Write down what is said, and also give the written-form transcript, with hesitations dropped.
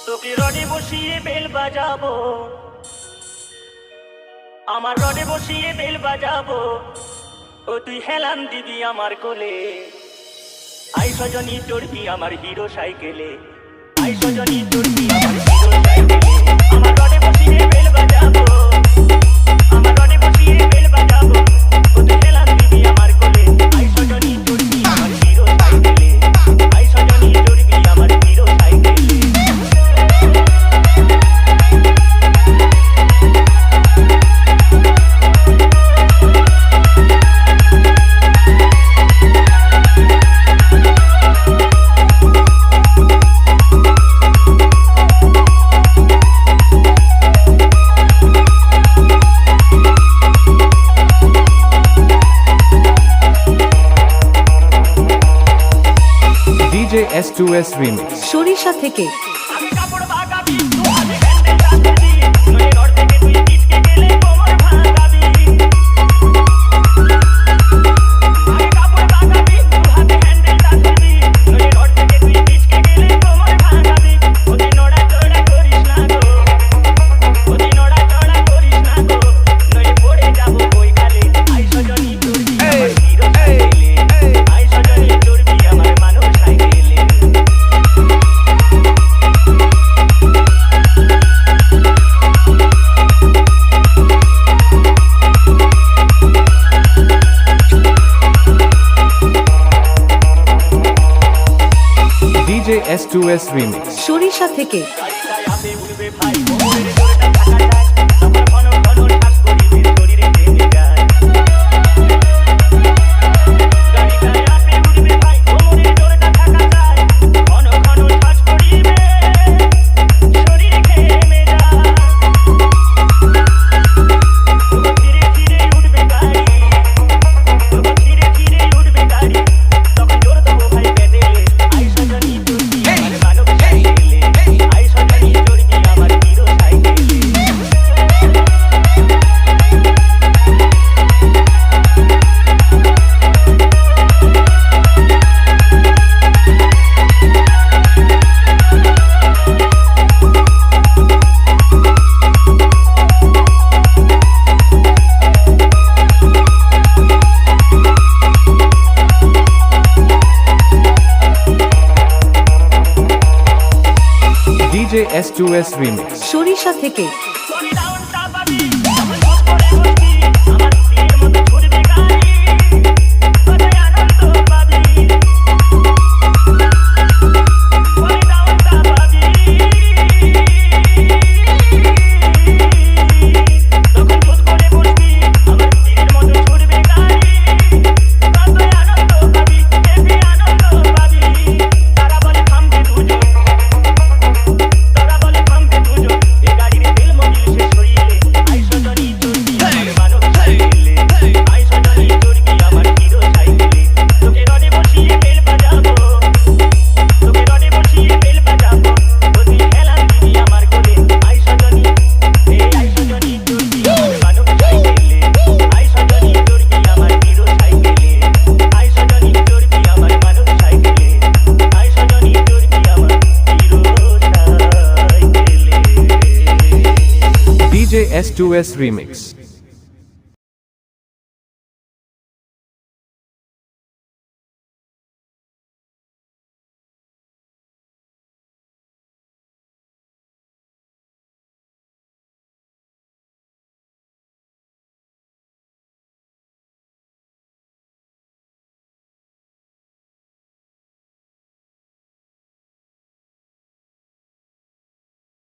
তোকে রডে বসিয়ে বেল বাজাবো, আমার রডে বসিয়ে বেল বাজাবো, ও তুই হেলান দিবি আমার কোলে। আই সজনী চড়বি আমার হিরো সাইকেলে, আই সজনী চড়বি আমার হিরো সাইকেলে। আমার রডে বসিয়ে বেল বাজাবো, আমার রডে বসিয়ে বেল বাজাবো, ও তুই হেলান দিবি আমার কোলে। আই সজনী চড়বি আমার হিরো সাইকেলে, আই সজনী চড়বি আমার হিরো সাইকেলে। DJ S2S Remix সরিষা থেকে আমি কাপড় বাগাবি, তুই হাতে হ্যান্ডেল টানবি, নয়ে রড থেকে তুই ছিটকে গেলে কোমর ভাঙাবি। আমি কাপড় বাগাবি, তুই হাতে হ্যান্ডেল টানবি, নয়ে রড থেকে তুই ছিটকে গেলে কোমর ভাঙাবি। ওতে নড়াচড়া করিস না গো, ওতে নড়াচড়া করিস না গো, নয়ে পড়ে যাবো ওই খালে। আই সজনী চড়বি আমার হিরো সাইকেলে, আই সজনী চড়বি আমার মানব সাইকেলে। DJ S2S Remix সরিষা থেকে গাড়িটায় আপে উড়বে ভাই, কোমরের জোরটা থাকা যায়, তখন ঘন ঘন শ্বাস করিবে শরীরে জেগে যায়। গাড়িটায় আপে উড়বে ভাই, কোমরের জোরটা থাকা যায়, ঘন ঘন শ্বাস করিবে শরীরে ঘেমে যায়। তবু ধীরে ধীরে উঠবে গাড়ি, তবু ধীরে ধীরে উঠবে গাড়ি, তখন জোর দেবো ভাই পেডেলে। আই সজনী চড়বি আমার মানব সাইকেলে, আই সজনী চড়বি আমার হিরো সাইকেলে। DJ S2S Remix সরিষা থেকে করে ডাউনটা পাবি, তখন চোখ করে বসবি, আমার তীরের মতো ছুটবে গাড়ি, কতই আনন্দ পাবি। করে ডাউনটা পাবি, তখন চোখ করে বসবি, আমার তীরের মতো ছুটবে গাড়ি, কতই আনন্দ পাবি, হেবি আনন্দ পাবি। তারা বলে থামবে দুজন, তারা বলে থামবে দুজন, এ গাড়ির তেল মোবিল শেষ হইলে। আই সজনী চড়বি আমার মানব সাইকেলে, আই সজনী চড়বি আমার হিরো সাইকেলে। তোকে রডে বসিয়ে বেল বাজাবো, তোকে রডে বসিয়ে বেল বাজাবো, ও তুই হেলান দিবি আমার কোলে। আই সজনী, আই সজনী চড়বি আমার মানব সাইকেলে, আই সজনী চড়বি আমার হিরো সাইকেলে, আই সজনী চড়বি আমার মানব সাইকেলে, আই সজনী চড়বি আমার হিরো সাইকেলে। DJ S2S Remix